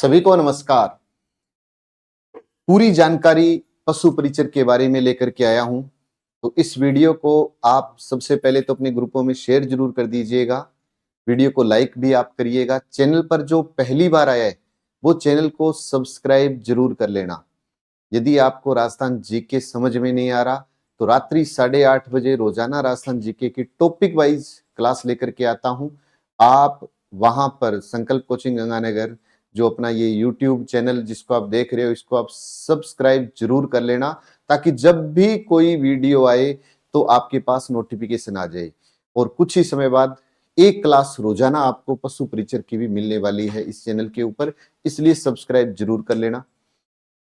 सभी को नमस्कार। पूरी जानकारी पशु परिचर के बारे में लेकर के आया हूं, तो इस वीडियो को आप सबसे पहले तो अपने ग्रुपों में शेयर जरूर कर दीजिएगा। वीडियो को लाइक भी आप करिएगा। चैनल पर जो पहली बार आया है वो चैनल को सब्सक्राइब जरूर कर लेना। यदि आपको राजस्थान जीके समझ में नहीं आ रहा तो रात्रि 8:30 बजे रोजाना राजस्थान जीके की टॉपिक वाइज क्लास लेकर के आता हूं। आप वहां पर संकल्प कोचिंग गंगानगर जो अपना ये YouTube चैनल जिसको आप देख रहे हो इसको आप सब्सक्राइब जरूर कर लेना, ताकि जब भी कोई वीडियो आए तो आपके पास नोटिफिकेशन आ जाए। और कुछ ही समय बाद एक क्लास रोजाना आपको पशु परिचर की भी मिलने वाली है इस चैनल के ऊपर, इसलिए सब्सक्राइब जरूर कर लेना।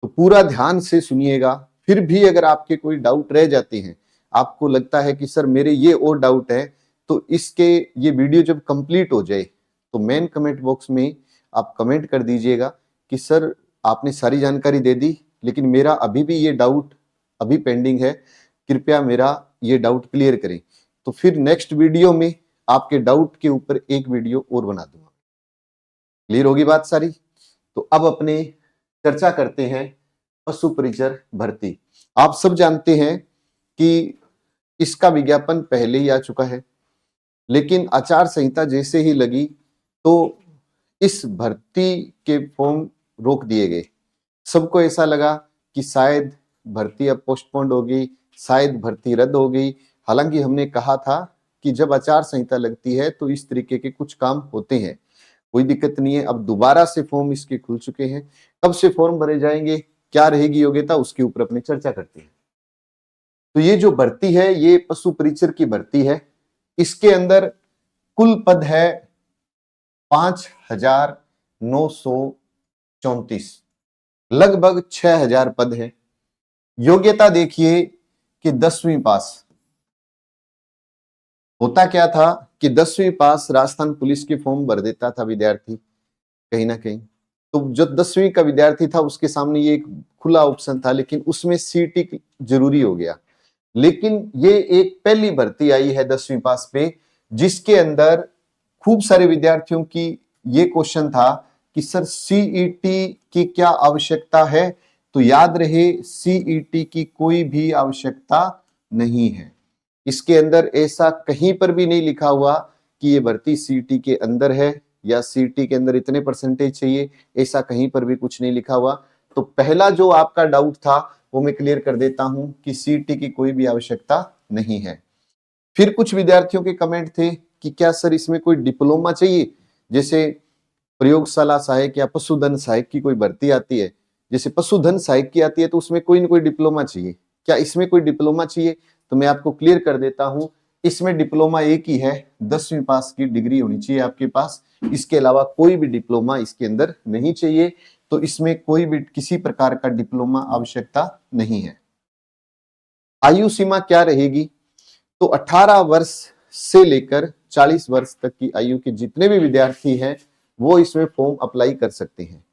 तो पूरा ध्यान से सुनिएगा। फिर भी अगर आपके कोई डाउट रह जाते हैं, आपको लगता है कि सर मेरे ये और डाउट है, तो इसके ये वीडियो जब कंप्लीट हो जाए तो मेन कमेंट बॉक्स में आप कमेंट कर दीजिएगा कि सर आपने सारी जानकारी दे दी लेकिन मेरा अभी भी ये डाउट अभी पेंडिंग है, कृपया मेरा ये डाउट क्लियर करें। तो फिर नेक्स्ट वीडियो में आपके डाउट के ऊपर एक वीडियो और बना दूंगा। क्लियर होगी बात सारी? तो अब अपने चर्चा करते हैं पशु परिचर भर्ती। आप सब जानते हैं कि इसका विज्ञापन पहले ही आ चुका है, लेकिन आचार संहिता जैसे ही लगी तो इस भर्ती के फॉर्म रोक दिए गए। सबको ऐसा लगा कि शायद भर्ती अब पोस्टपोन्ड होगी, शायद भर्ती रद्द हो गई। हालांकि हमने कहा था कि जब आचार संहिता लगती है तो इस तरीके के कुछ काम होते हैं, कोई दिक्कत नहीं है। अब दोबारा से फॉर्म इसके खुल चुके हैं। कब से फॉर्म भरे जाएंगे, क्या रहेगी योग्यता, उसके ऊपर अपनी चर्चा करते हैं। तो ये जो भर्ती है ये पशु परिचर की भर्ती है। इसके अंदर कुल पद है 5,934, लगभग 6,000 पद है। योग्यता देखिए कि 10वीं पास। होता क्या था कि 10वीं पास राजस्थान पुलिस के फॉर्म भर देता था विद्यार्थी कहीं ना कहीं, तो जो 10वीं का विद्यार्थी था उसके सामने ये एक खुला ऑप्शन था, लेकिन उसमें सीटी जरूरी हो गया। लेकिन ये एक पहली भर्ती आई है 10वीं पास पे, जिसके अंदर खूब सारे विद्यार्थियों की ये क्वेश्चन था कि सर सीईटी की क्या आवश्यकता है। तो याद रहे सीईटी की कोई भी आवश्यकता नहीं है। इसके अंदर ऐसा कहीं पर भी नहीं लिखा हुआ कि ये भर्ती सीईटी के अंदर है या सीईटी के अंदर इतने परसेंटेज चाहिए, ऐसा कहीं पर भी कुछ नहीं लिखा हुआ। तो पहला जो आपका डाउट था वो मैं क्लियर कर देता हूं कि सीईटी की कोई भी आवश्यकता नहीं है। फिर कुछ विद्यार्थियों के कमेंट थे कि क्या सर इसमें कोई डिप्लोमा चाहिए, जैसे प्रयोगशाला सहायक या पशुधन सहायक की कोई भर्ती आती है, जैसे पशुधन सहायक की आती है तो उसमें कोई ना कोई डिप्लोमा चाहिए, क्या इसमें कोई डिप्लोमा चाहिए? तो मैं आपको क्लियर कर देता हूं, इसमें डिप्लोमा एक ही है, 10वीं पास की डिग्री होनी चाहिए आपके पास। इसके अलावा कोई भी डिप्लोमा इसके अंदर नहीं चाहिए। तो इसमें कोई भी किसी प्रकार का डिप्लोमा आवश्यकता नहीं है। आयु सीमा क्या रहेगी? तो 18 वर्ष से लेकर 40 वर्ष तक की आयु के जितने भी विद्यार्थी हैं वो इसमें फॉर्म अप्लाई कर सकते हैं,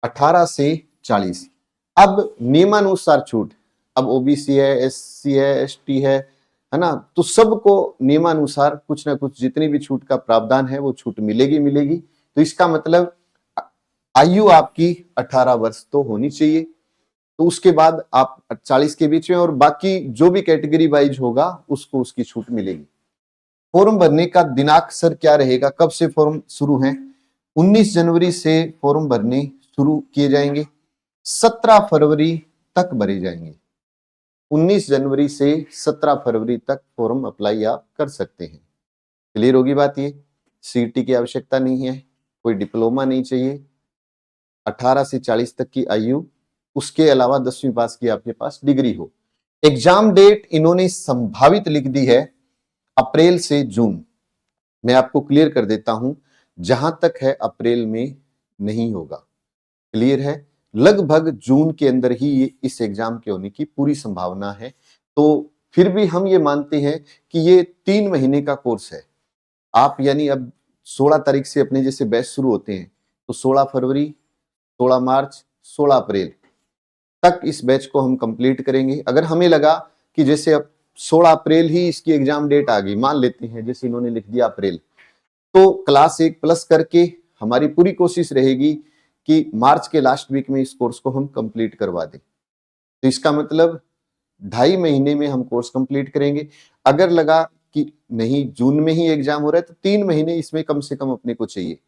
18 से 40। अब नियमानुसार छूट, अब ओबीसी है, एससी है, एसटी है ना, तो सबको नियमानुसार कुछ ना कुछ जितनी भी छूट का प्रावधान है वो छूट मिलेगी मिलेगी। तो इसका मतलब आयु आपकी 18 वर्ष तो होनी चाहिए। तो उसके बाद आप 40 के बीच में, और बाकी जो भी कैटेगरी वाइज होगा उसको उसकी छूट मिलेगी। फॉर्म भरने का दिनांक सर क्या रहेगा, कब से फॉर्म शुरू है? 19 जनवरी से फॉर्म भरने शुरू किए जाएंगे, 17 फरवरी तक भरे जाएंगे। 19 जनवरी से 17 फरवरी तक फॉर्म अप्लाई आप कर सकते हैं। क्लियर होगी बात? ये सीईटी की आवश्यकता नहीं है, कोई डिप्लोमा नहीं चाहिए, 18 से 40 तक की आयु, उसके अलावा 10वीं पास की आपके पास डिग्री हो। एग्जाम डेट इन्होंने संभावित लिख दी है अप्रैल से जून। मैं आपको क्लियर कर देता हूं, जहां तक है अप्रैल में नहीं होगा। क्लियर है? लगभग जून के अंदर ही इस एग्जाम के होने की पूरी संभावना है। तो फिर भी हम ये मानते हैं कि ये 3 महीने का कोर्स है। आप यानी अब 16 तारीख से अपने जैसे बैच शुरू होते हैं तो 16 फरवरी, 16 मार्च, 16 अप्रैल तक इस बैच को हम कंप्लीट करेंगे। अगर हमें लगा कि जैसे अब 16 अप्रैल ही इसकी एग्जाम डेट आ गई, मान लेते हैं जैसे इन्होंने लिख दिया अप्रैल, तो क्लास 1 प्लस करके हमारी पूरी कोशिश रहेगी कि मार्च के लास्ट वीक में इस कोर्स को हम कंप्लीट करवा दें। तो इसका मतलब 2.5 महीने में हम कोर्स कंप्लीट करेंगे। अगर लगा कि नहीं जून में ही एग्जाम हो रहा है तो 3 महीने इसमें कम से कम अपने को चाहिए,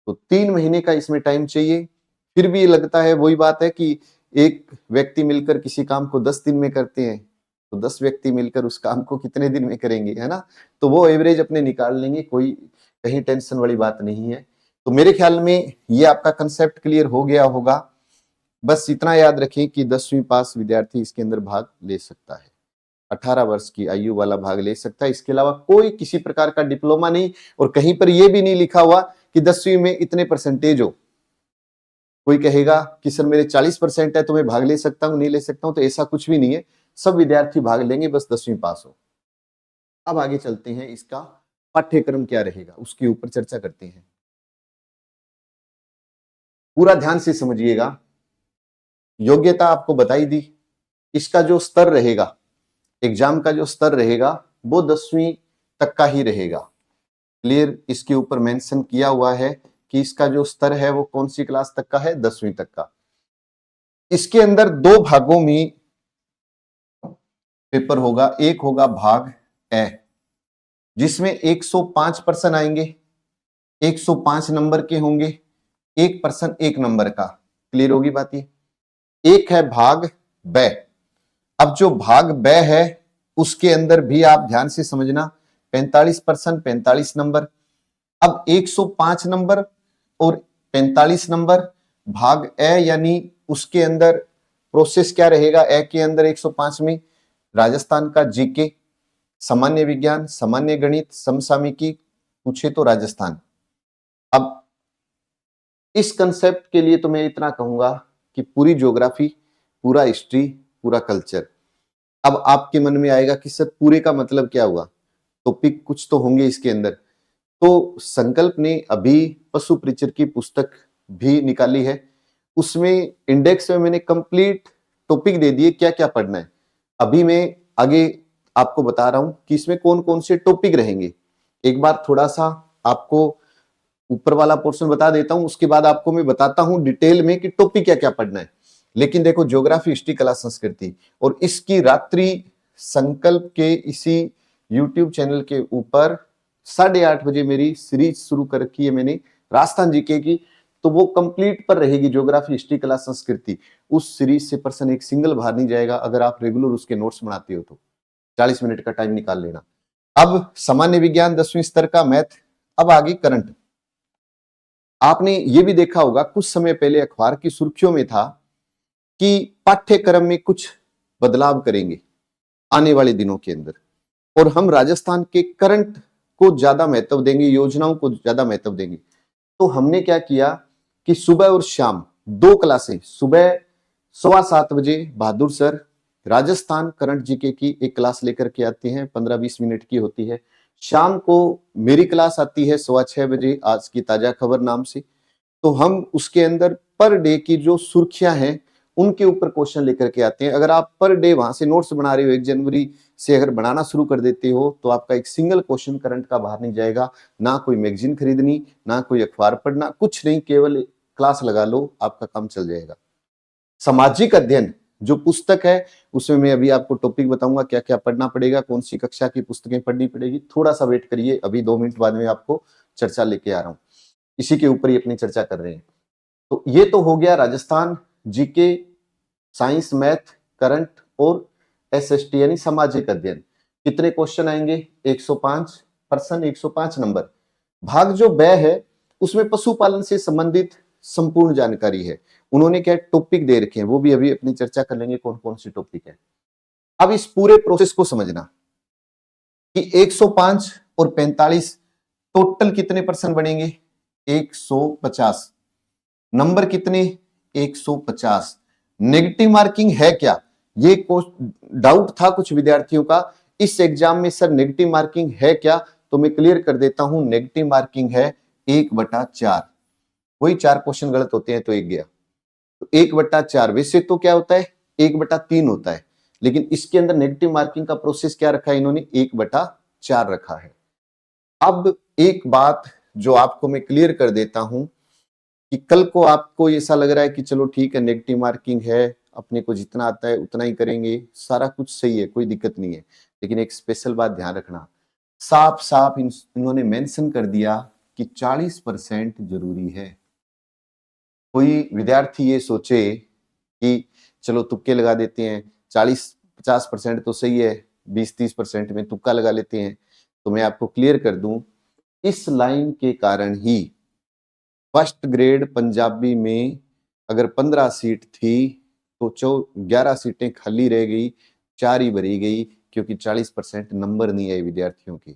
तो 3 महीने का इसमें टाइम चाहिए। फिर भी लगता है वही बात है कि एक व्यक्ति मिलकर किसी काम को 10 दिन में करते हैं, तो 10 व्यक्ति मिलकर उस काम को कितने दिन में करेंगे, है ना। तो वो एवरेज अपने निकाल लेंगे, कोई कहीं टेंशन वाली बात नहीं है। तो मेरे ख्याल में ये आपका कंसेप्ट क्लियर हो गया होगा। बस इतना याद रखें कि 10वीं पास विद्यार्थी इसके अंदर भाग ले सकता है, 18 वर्ष की आयु वाला भाग ले सकता है। इसके अलावा कोई किसी प्रकार का डिप्लोमा नहीं, और कहीं पर यह भी नहीं लिखा हुआ कि 10वीं में इतने परसेंटेज हो। कोई कहेगा कि सर मेरे 40% है तो मैं भाग ले सकता हूं, नहीं ले सकता हूं, तो ऐसा कुछ भी नहीं है। सब विद्यार्थी भाग लेंगे, बस 10वीं पास हो। अब आगे चलते हैं, इसका पाठ्यक्रम क्या रहेगा उसके ऊपर चर्चा करते हैं। पूरा ध्यान से समझिएगा। योग्यता आपको बताई दी, इसका जो स्तर रहेगा, एग्जाम का जो स्तर रहेगा वो 10वीं तक का ही रहेगा। क्लियर, इसके ऊपर मेंशन किया हुआ है कि इसका जो स्तर है वो कौन सी क्लास तक का है, 10वीं तक का। इसके अंदर 2 भागों में पेपर होगा। एक होगा भाग ए, जिसमें 105 प्रश्न आएंगे, 105 नंबर के होंगे, 1 प्रश्न 1 नंबर का। क्लियर होगी बात ये। एक है भाग ब। अब जो भाग ब है उसके अंदर भी आप ध्यान से समझना, 45 प्रश्न 45 नंबर। अब 105 नंबर और 45 नंबर भाग ए, यानी उसके अंदर प्रोसेस क्या रहेगा। ए के अंदर 105 में राजस्थान का जीके, सामान्य विज्ञान, सामान्य गणित, समसामयिकी, पूछे तो राजस्थान। अब इस कंसेप्ट के लिए तो मैं इतना कहूंगा कि पूरी ज्योग्राफी, पूरा हिस्ट्री, पूरा कल्चर। अब आपके मन में आएगा कि सर पूरे का मतलब क्या हुआ, टॉपिक कुछ तो होंगे इसके अंदर। तो संकल्प ने अभी पशु परिचर की पुस्तक भी निकाली है, उसमें इंडेक्स में मैंने कंप्लीट टॉपिक दे दिए क्या क्या पढ़ना है। अभी मैं आगे आपको बता रहा हूं कि इसमें कौन कौन से टॉपिक रहेंगे। एक बार थोड़ा सा आपको ऊपर वाला पोर्शन बता देता हूं, उसके बाद आपको मैं बताता हूं डिटेल में कि टॉपिक क्या क्या पढ़ना है। लेकिन देखो, ज्योग्राफी, हिस्ट्री, कला, संस्कृति, और इसकी रात्रि संकल्प के इसी यूट्यूब चैनल के ऊपर 8:30 बजे मेरी सीरीज शुरू कर रखी है मैंने राजस्थान जीके की, तो वो कंप्लीट पर रहेगी ज्योग्राफी, हिस्ट्री, कला, संस्कृति। उस सीरीज से पर्सन एक सिंगल बाहर नहीं जाएगा अगर आप रेगुलर उसके नोट्स बनाते हो तो। 40 मिनट का टाइम निकाल लेना। अब सामान्य विज्ञान 10वीं स्तर का मैथ। अब आगे करंट। आपने ये भी देखा होगा कुछ समय पहले अखबार की सुर्खियों में था कि पाठ्यक्रम में कुछ बदलाव करेंगे आने वाले दिनों के अंदर, और हम राजस्थान के करंट को ज्यादा महत्व देंगे, योजनाओं को ज्यादा महत्व देंगे। तो हमने क्या किया कि सुबह और शाम 2 क्लासें, सुबह 7:15 बजे बहादुर सर राजस्थान करंट जीके की एक क्लास लेकर के आते हैं, 15-20 मिनट की होती है। शाम को मेरी क्लास आती है 6:15 बजे, आज की ताजा खबर नाम से। तो हम उसके अंदर पर डे की जो सुर्खियां हैं उनके ऊपर क्वेश्चन लेकर के आते हैं। अगर आप पर डे वहां से नोट्स बना रहे हो, 1 जनवरी से अगर बनाना शुरू कर देते हो, तो आपका एक सिंगल क्वेश्चन करंट का बाहर नहीं जाएगा। ना कोई मैगजीन खरीदनी, ना कोई अखबार पढ़ना, कुछ नहीं, केवल क्लास लगा लो, आपका काम चल जाएगा। सामाजिक अध्ययन जो पुस्तक है उसमें मैं अभी आपको टॉपिक बताऊंगा क्या क्या पढ़ना पड़ेगा, कौन सी कक्षा की पुस्तकें पढ़नी पड़ेगी। थोड़ा सा वेट करिए, अभी 2 मिनट बाद में आपको चर्चा लेके आ रहा हूं, इसी के ऊपर ही अपनी चर्चा कर रहे हैं। तो ये तो हो गया Rajasthan GK, science, math, current और एसएसटी यानी सामाजिक अध्ययन। कितने क्वेश्चन आएंगे, 105 प्रश्न, 105 नंबर। भाग जो ब है उसमें पशुपालन से संबंधित संपूर्ण जानकारी है। उन्होंने क्या टॉपिक दे रखे हैं, वो भी अभी अपनी चर्चा कर लेंगे कौन कौन से टॉपिक है। अब इस पूरे प्रोसेस को समझना कि 105 और 45 टोटल कितने प्रश्न बनेंगे, 150। नंबर कितने, 150। नेगेटिव मार्किंग है क्या, ये डाउट था कुछ विद्यार्थियों का इस एग्जाम में, सर नेगेटिव मार्किंग है क्या। तो मैं क्लियर कर देता हूं, नेगेटिव मार्किंग है 1/4। वही 4 क्वेश्चन गलत होते हैं तो 1 गया, तो 1/4। वैसे तो क्या होता है, 1/3 होता है, लेकिन इसके अंदर नेगेटिव मार्किंग का प्रोसेस क्या रखा है इन्होंने, 1/4 रखा है। अब एक बात जो आपको मैं क्लियर कर देता हूं कि कल को आपको ऐसा लग रहा है कि चलो ठीक है, नेगेटिव मार्किंग है, अपने को जितना आता है उतना ही करेंगे, सारा कुछ सही है, कोई दिक्कत नहीं है, लेकिन एक स्पेशल बात ध्यान रखना, साफ साफ इन्होंने मेंशन कर दिया कि 40% जरूरी है। कोई विद्यार्थी ये सोचे कि चलो तुक्के लगा देते हैं, 40-50% तो सही है, 20-30% में तुक्का लगा लेते हैं, तो मैं आपको क्लियर कर दूं, इस लाइन के कारण ही फर्स्ट ग्रेड पंजाबी में अगर 15 सीट थी तो 11 सीटें खाली रह गई, 4 ही भरी गई, क्योंकि 40% नंबर नहीं आए विद्यार्थियों की।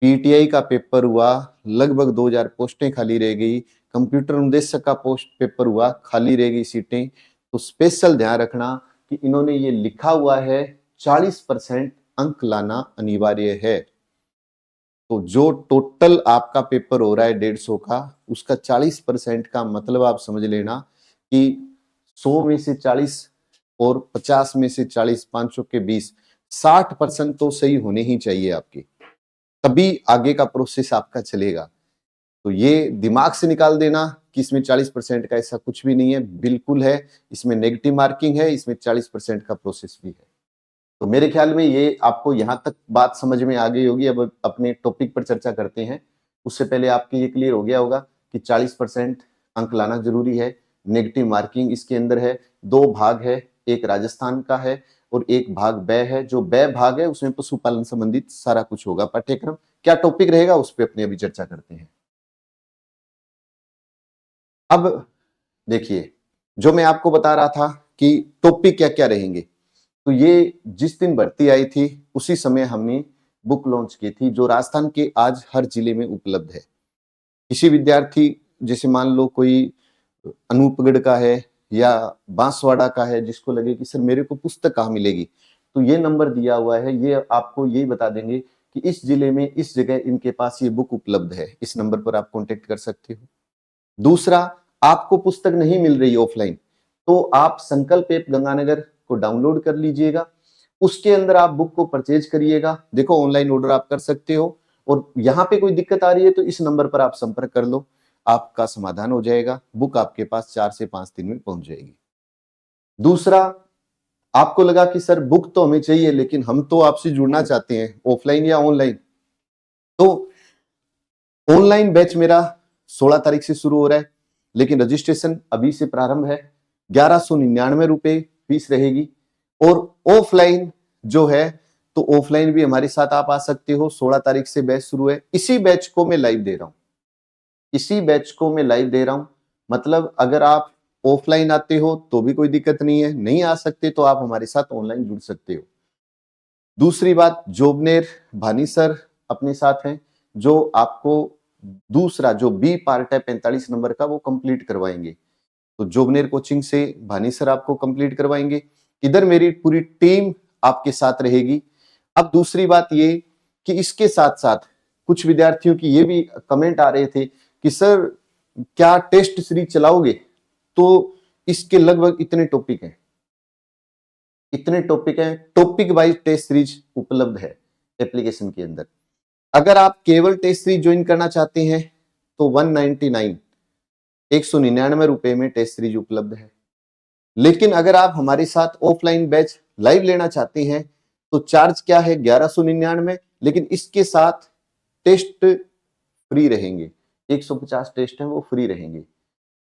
पीटीआई का पेपर हुआ, लगभग 2000 पोस्टें खाली रह गई, कंप्यूटर अनुदेशक का पोस्ट पेपर हुआ, खाली रह गई सीटें। तो स्पेशल ध्यान रखना कि इन्होंने ये लिखा हुआ है 40% अंक लाना अनिवार्य है। तो जो टोटल आपका पेपर हो रहा है 150 का, उसका 40% का मतलब आप समझ लेना कि 100 में से 40 और 50 में से 40, 500 के 20, 60% तो सही होने ही चाहिए आपके, तभी आगे का प्रोसेस आपका चलेगा। तो ये दिमाग से निकाल देना कि इसमें 40% का ऐसा कुछ भी नहीं है, बिल्कुल है, इसमें नेगेटिव मार्किंग है, इसमें 40% का प्रोसेस भी है। तो मेरे ख्याल में ये आपको यहां तक बात समझ में आ गई होगी। अब अपने टॉपिक पर चर्चा करते हैं। उससे पहले आपके ये क्लियर हो गया होगा कि 40% अंक लाना जरूरी है, नेगेटिव मार्किंग इसके अंदर है, 2 भाग है, एक राजस्थान का है और एक भाग ब है। जो ब भाग है उसमें पशुपालन संबंधित सारा कुछ होगा। पाठ्यक्रम क्या टॉपिक रहेगा उस पर अपने अभी चर्चा करते हैं। अब देखिए, जो मैं आपको बता रहा था कि टॉपिक क्या क्या रहेंगे, तो ये जिस दिन भर्ती आई थी उसी समय हमने बुक लॉन्च की थी, जो राजस्थान के आज हर जिले में उपलब्ध है। किसी विद्यार्थी, जैसे मान लो कोई अनूपगढ़ का है या बांसवाड़ा का है, जिसको लगे कि सर मेरे को पुस्तक कहाँ मिलेगी, तो ये नंबर दिया हुआ है, ये आपको यही बता देंगे कि इस जिले में इस जगह इनके पास ये बुक उपलब्ध है। इस नंबर पर आप कॉन्टेक्ट कर सकते हो। दूसरा, आपको पुस्तक नहीं मिल रही ऑफलाइन, तो आप संकल्प ऐप गंगानगर को डाउनलोड कर लीजिएगा, उसके अंदर आप बुक को परचेज करिएगा। देखो, ऑनलाइन ऑर्डर आप कर सकते हो, और यहाँ पे कोई दिक्कत आ रही है तो इस नंबर पर आप संपर्क कर लो, आपका समाधान हो जाएगा। बुक आपके पास 4 से 5 दिन में पहुंच जाएगी। दूसरा, आपको लगा कि सर बुक तो हमें चाहिए, लेकिन हम तो आपसे जुड़ना चाहते हैं ऑफलाइन या ऑनलाइन, तो ऑनलाइन बैच मेरा 16 तारीख से शुरू हो रहा है, लेकिन रजिस्ट्रेशन अभी से प्रारंभ है। 1199 रुपए फीस रहेगी। और ऑफलाइन जो है, तो ऑफलाइन भी हमारे साथ आप आ सकते हो। 16 तारीख से बैच शुरू है। इसी बैच को मैं लाइव दे रहा हूं, मतलब अगर आप ऑफलाइन आते हो तो भी कोई दिक्कत नहीं है, नहीं आ सकते तो आप हमारे साथ ऑनलाइन जुड़ सकते हो। दूसरी बात, जोबनेर भानी सर अपने साथ हैं, जो आपको दूसरा जो बी पार्ट है 45 नंबर का, वो कंप्लीट करवाएंगे। तो जोबनेर कोचिंग से भानी सर आपको कंप्लीट करवाएंगे। इधर मेरी पूरी टीम आपके साथ रहेगी। अब दूसरी बात ये कि इसके साथ साथ कुछ विद्यार्थियों की ये भी कमेंट आ रहे थे कि सर क्या टेस्ट सीरीज चलाओगे, तो इसके लगभग इतने टॉपिक हैं, टॉपिक वाइज टेस्ट सीरीज उपलब्ध है एप्लीकेशन के अंदर। अगर आप केवल टेस्ट सीरीज ज्वाइन करना चाहते हैं तो 199 रुपए में टेस्ट सीरीज उपलब्ध है। लेकिन अगर आप हमारे साथ ऑफलाइन बैच लाइव लेना चाहते हैं तो चार्ज क्या है, 1199, लेकिन इसके साथ टेस्ट फ्री रहेंगे। 150 टेस्ट हैं, वो फ्री रहेंगे।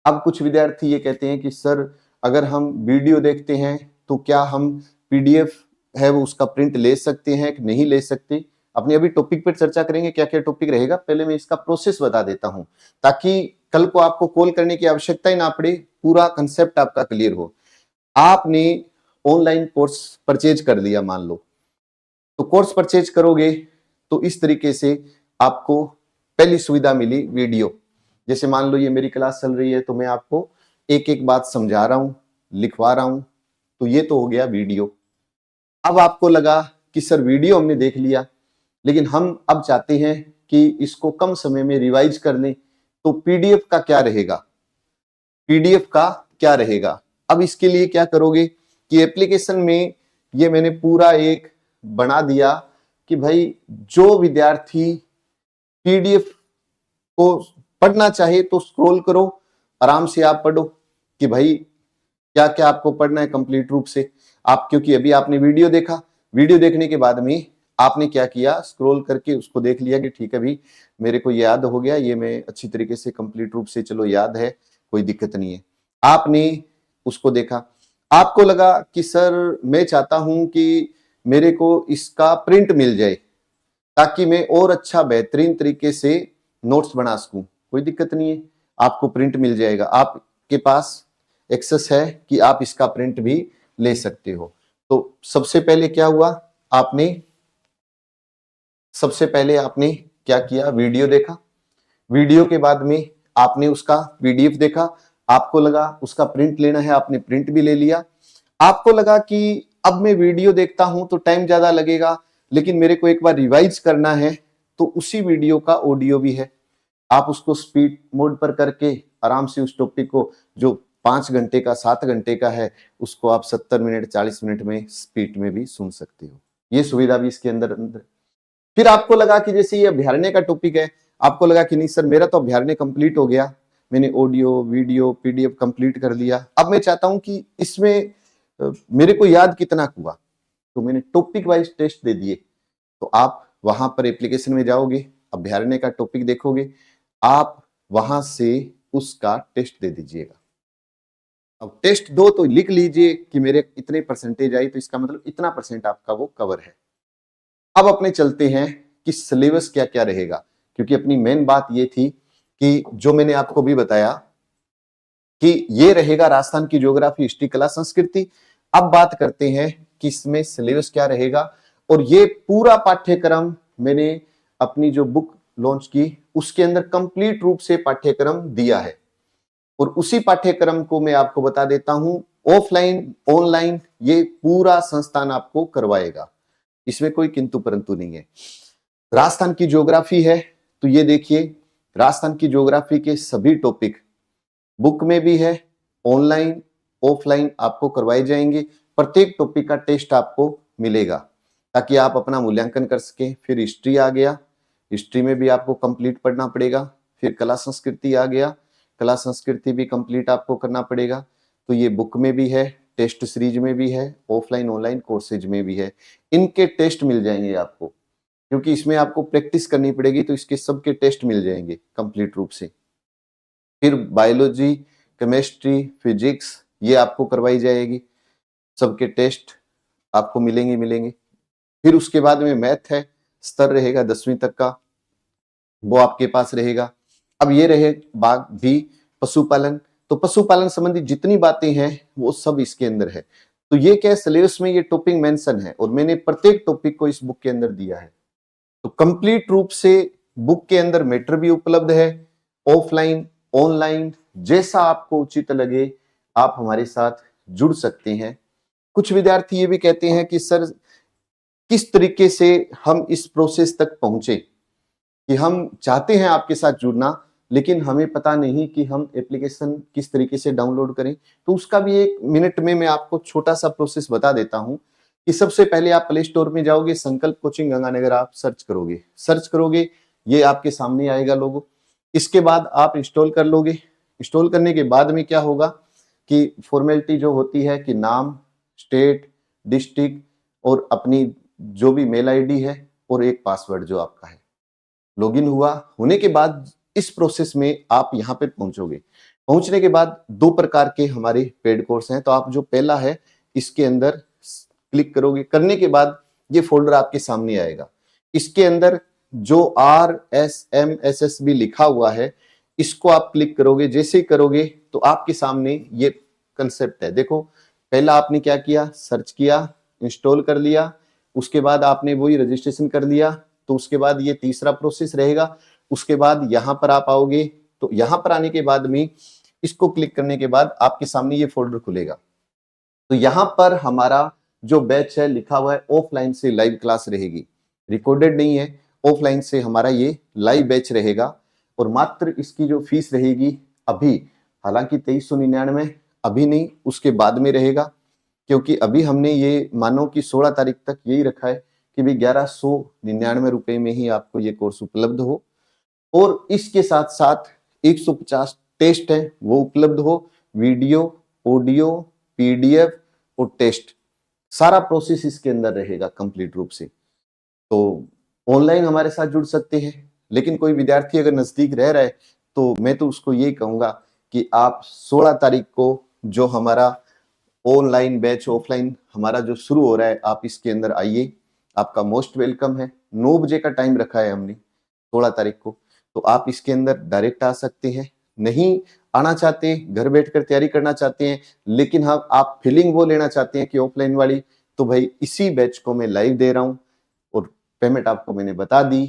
अब कुछ विद्यार्थी ये कहते हैं कि सर अगर हम वीडियो देखते हैं तो क्या हम पीडीएफ है वो उसका प्रिंट ले सकते हैं कि नहीं ले सकते। अपने अभी टॉपिक पर चर्चा करेंगे, क्या क्या टॉपिक रहेगा। पहले मैं इसका प्रोसेस बता देता हूं, ताकि कल को आपको कॉल करने की आवश्यकता ही ना पड़े, पूरा कंसेप्ट आपका क्लियर हो। आपने ऑनलाइन कोर्स परचेज कर लिया, मान लो, तो कोर्स परचेज करोगे तो इस तरीके से आपको पहली सुविधा मिली वीडियो। जैसे मान लो ये मेरी क्लास चल रही है, तो मैं आपको एक एक बात समझा रहा हूं, लिखवा रहा हूं, तो ये तो हो गया वीडियो। अब आपको लगा कि सर वीडियो हमने देख लिया, लेकिन हम अब चाहते हैं कि इसको कम समय में रिवाइज कर लें, तो पीडीएफ का क्या रहेगा। अब इसके लिए क्या करोगे कि एप्लीकेशन में ये मैंने पूरा एक बना दिया कि भाई जो विद्यार्थी पीडीएफ को पढ़ना चाहे तो स्क्रॉल करो, आराम से आप पढ़ो कि भाई क्या क्या आपको पढ़ना है कंप्लीट रूप से। आप क्योंकि अभी आपने वीडियो देखा, वीडियो देखने के बाद में आपने क्या किया, स्क्रॉल करके उसको देख लिया कि ठीक है भाई मेरे को याद हो गया, ये मैं अच्छी तरीके से कंप्लीट रूप से चलो याद है, कोई दिक्कत नहीं है। आपने उसको देखा, आपको लगा कि सर मैं चाहता हूं कि मेरे को इसका प्रिंट मिल जाए ताकि मैं और अच्छा बेहतरीन तरीके से नोट्स बना सकूं, कोई दिक्कत नहीं है, आपको प्रिंट मिल जाएगा। आपके पास एक्सेस है कि आप इसका प्रिंट भी ले सकते हो। तो सबसे पहले क्या हुआ, सबसे पहले आपने क्या किया, वीडियो देखा। वीडियो के बाद में आपने उसका पीडीएफ देखा, आपको लगा उसका प्रिंट लेना है, आपने प्रिंट भी ले लिया। आपको लगा कि अब मैं वीडियो देखता हूं तो टाइम ज्यादा लगेगा, लेकिन मेरे को एक बार रिवाइज करना है, तो उसी वीडियो का ऑडियो भी है। आप उसको स्पीड मोड पर करके आराम से उस टॉपिक को जो 5 घंटे का 7 घंटे का है उसको आप 70 मिनट 40 मिनट में स्पीड में भी सुन सकते हो। ये सुविधा भी इसके अंदर। फिर आपको लगा कि जैसे ये अभ्यारण्य का टॉपिक है, आपको लगा कि नहीं सर मेरा तो अभ्यारण्य कंप्लीट हो गया, मैंने ऑडियो वीडियो पीडीएफ कंप्लीट कर लिया, अब मैं चाहता हूं कि इसमें मेरे को याद कितना हुआ, तो मैंने टॉपिक वाइज टेस्ट दे दिए। तो आप वहां पर एप्लीकेशन में जाओगे, अभ्यारण्य का टॉपिक देखोगे, आप वहां से उसका टेस्ट दे दीजिएगा। अब टेस्ट दो तो लिख लीजिए कि मेरे इतने परसेंटेज आई, तो इसका मतलब इतना परसेंट आपका वो कवर है। अब अपने चलते हैं कि सिलेबस क्या क्या रहेगा, क्योंकि अपनी मेन बात ये थी कि जो मैंने आपको भी बताया कि ये रहेगा राजस्थान की ज्योग्राफी, हिस्ट्री, कला, संस्कृति। अब बात करते हैं कि इसमें सिलेबस क्या रहेगा, और ये पूरा पाठ्यक्रम मैंने अपनी जो बुक लॉन्च की उसके अंदर कंप्लीट रूप से पाठ्यक्रम दिया है, और उसी पाठ्यक्रम को मैं आपको बता देता हूं, ऑफलाइन ऑनलाइन ये पूरा संस्थान आपको करवाएगा, इसमें कोई किंतु परंतु नहीं है। राजस्थान की ज्योग्राफी है, तो ये देखिए राजस्थान की ज्योग्राफी के सभी टॉपिक बुक में भी है, ऑनलाइन ऑफलाइन आपको करवाए जाएंगे। प्रत्येक टॉपिक का टेस्ट आपको मिलेगा ताकि आप अपना मूल्यांकन कर सके। फिर हिस्ट्री आ गया, हिस्ट्री में भी आपको कंप्लीट पढ़ना पड़ेगा। फिर कला संस्कृति आ गया, कला संस्कृति भी कंप्लीट आपको करना पड़ेगा। तो ये बुक में भी है, टेस्ट सीरीज में भी है, ऑफलाइन ऑनलाइन कोर्सेज में भी है। इनके टेस्ट मिल जाएंगे आपको, क्योंकि इसमें आपको प्रैक्टिस करनी पड़ेगी, तो इसके सबके टेस्ट मिल जाएंगे कंप्लीट रूप से। फिर बायोलॉजी, केमिस्ट्री, फिजिक्स ये आपको करवाई जाएगी, सबके टेस्ट आपको मिलेंगे। फिर उसके बाद में मैथ है, स्तर रहेगा 10वीं तक का, वो आपके पास रहेगा। अब ये रहे बाग भी पशुपालन, तो पशुपालन संबंधी जितनी बातें हैं वो सब इसके अंदर है। तो ये क्या सिलेबस में ये टॉपिक मेंशन है, और मैंने प्रत्येक टॉपिक को इस बुक के अंदर दिया है। तो कंप्लीट रूप से बुक के अंदर मैटर भी उपलब्ध है, ऑफलाइन ऑनलाइन जैसा आपको उचित लगे आप हमारे साथ जुड़ सकते हैं। कुछ विद्यार्थी ये भी कहते हैं कि सर किस तरीके से हम इस प्रोसेस तक पहुंचे, कि हम चाहते हैं आपके साथ जुड़ना, लेकिन हमें पता नहीं कि हम एप्लीकेशन किस तरीके से डाउनलोड करें। तो उसका भी 1 मिनट में मैं आपको छोटा सा प्रोसेस बता देता हूं कि सबसे पहले आप प्ले स्टोर में जाओगे, संकल्प कोचिंग गंगानगर आप सर्च करोगे, ये आपके सामने आएगा लोगो। इसके बाद आप इंस्टॉल कर लोगे। इंस्टॉल करने के बाद में क्या होगा कि फॉर्मेलिटी जो होती है कि नाम, स्टेट, डिस्ट्रिक्ट और अपनी जो भी मेल आईडी है और एक पासवर्ड जो आपका है, लॉगिन होने के बाद इस प्रोसेस में आप यहां पर पहुंचोगे। पहुंचने के बाद 2 प्रकार के हमारे पेड कोर्स हैं। तो आप जो पहला है इसके अंदर क्लिक करोगे, करने के बाद ये फोल्डर आपके सामने आएगा। इसके अंदर जो RSMSSB लिखा हुआ है इसको आप क्लिक करोगे। जैसे ही करोगे तो आपके सामने ये कंसेप्ट है। देखो पहला आपने क्या किया, सर्च किया, इंस्टॉल कर लिया, उसके बाद आपने वही रजिस्ट्रेशन कर दिया। तो उसके बाद ये तीसरा प्रोसेस रहेगा। उसके बाद यहां पर आप आओगे, तो यहां पर आने के बाद में इसको क्लिक करने के बाद आपके सामने ये फोल्डर खुलेगा। तो यहां पर हमारा जो बैच है लिखा हुआ है ऑफलाइन से लाइव क्लास रहेगी, रिकॉर्डेड नहीं है, ऑफलाइन से हमारा ये लाइव बैच रहेगा। और मात्र इसकी जो फीस रहेगी अभी, हालांकि 2399 अभी नहीं, उसके बाद में रहेगा, क्योंकि अभी हमने ये मानो कि 16 तारीख तक यही रखा है कि भी 1199 रुपए में ही आपको ये कोर्स उपलब्ध हो। और इसके साथ साथ 150 टेस्ट है वो उपलब्ध हो, वीडियो, ऑडियो, पीडीएफ और टेस्ट, सारा प्रोसेस इसके अंदर रहेगा कंप्लीट रूप से। तो ऑनलाइन हमारे साथ जुड़ सकते हैं, लेकिन कोई विद्यार्थी अगर नजदीक रह रहा है तो मैं तो उसको यही कहूंगा कि आप 16 तारीख को जो हमारा ऑनलाइन बैच ऑफलाइन हमारा जो शुरू हो रहा है, आप इसके अंदर आइए, आपका मोस्ट वेलकम है। 9 बजे का टाइम रखा है हमने 16 तारीख को, तो आप इसके अंदर डायरेक्ट आ सकते हैं। नहीं आना चाहते, घर बैठकर तैयारी करना चाहते हैं, लेकिन हाँ आप फीलिंग वो लेना चाहते हैं कि ऑफलाइन वाली, तो भाई इसी बैच को मैं लाइव दे रहा हूं और पेमेंट आपको मैंने बता दी।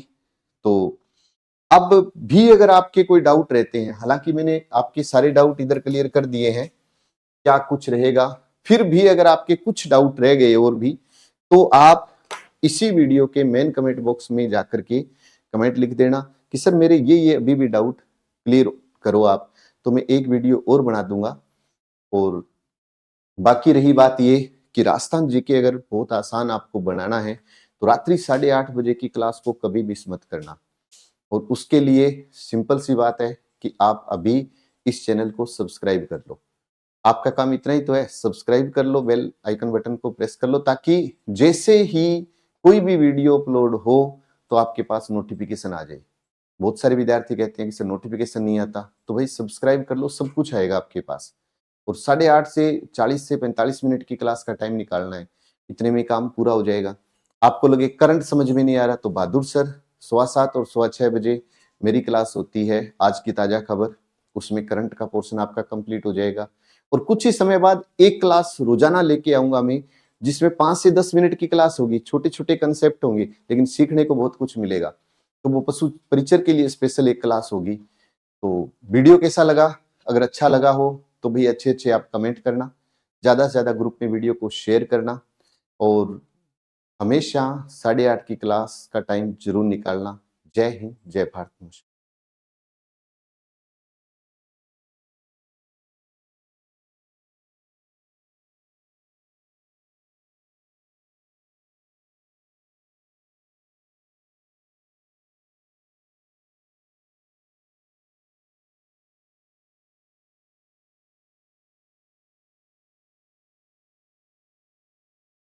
तो अब भी अगर आपके कोई डाउट रहते हैं, हालांकि मैंने आपके सारे डाउट इधर क्लियर कर दिए हैं, क्या कुछ रहेगा, फिर भी अगर आपके कुछ डाउट रह गए और भी, तो आप इसी वीडियो के मेन कमेंट बॉक्स में जाकर के कमेंट लिख देना कि सर मेरे ये अभी भी डाउट क्लियर करो आप, तो मैं एक वीडियो और बना दूंगा। और बाकी रही बात ये कि राजस्थान जीके अगर बहुत आसान आपको बनाना है तो रात्रि 8:30 बजे की क्लास को कभी मिस मत करना। और उसके लिए सिंपल सी बात है कि आप अभी इस चैनल को सब्सक्राइब कर लो। आपका काम इतना ही तो है, सब्सक्राइब कर लो, बेल आइकन बटन को प्रेस कर लो, ताकि जैसे ही कोई भी वीडियो अपलोड हो तो आपके पास नोटिफिकेशन आ जाए। बहुत सारे विद्यार्थी कहते हैं कि सर नोटिफिकेशन नहीं आता, तो भाई सब्सक्राइब कर लो, सब कुछ आएगा आपके पास। और 8:30 से 40 से 45 मिनट की क्लास का टाइम निकालना है, इतने में काम पूरा हो जाएगा। आपको लगे करंट समझ में नहीं आ रहा तो बहादुर सर 7:15 और 6:15 बजे मेरी क्लास होती है, आज की ताजा खबर, उसमें करंट का पोर्शन आपका कंप्लीट हो जाएगा। और कुछ ही समय बाद एक क्लास रोजाना लेके आऊंगा मैं, जिसमें 5 से 10 मिनट की क्लास होगी, छोटे छोटे कंसेप्ट होंगे लेकिन सीखने को बहुत कुछ मिलेगा। तो वो पशु परिचर के लिए स्पेशल एक क्लास होगी। तो वीडियो कैसा लगा, अगर अच्छा लगा हो तो भी अच्छे अच्छे आप कमेंट करना, ज्यादा से ज्यादा ग्रुप में वीडियो को शेयर करना, और हमेशा 8:30 की क्लास का टाइम जरूर निकालना। जय हिंद, जय भारत।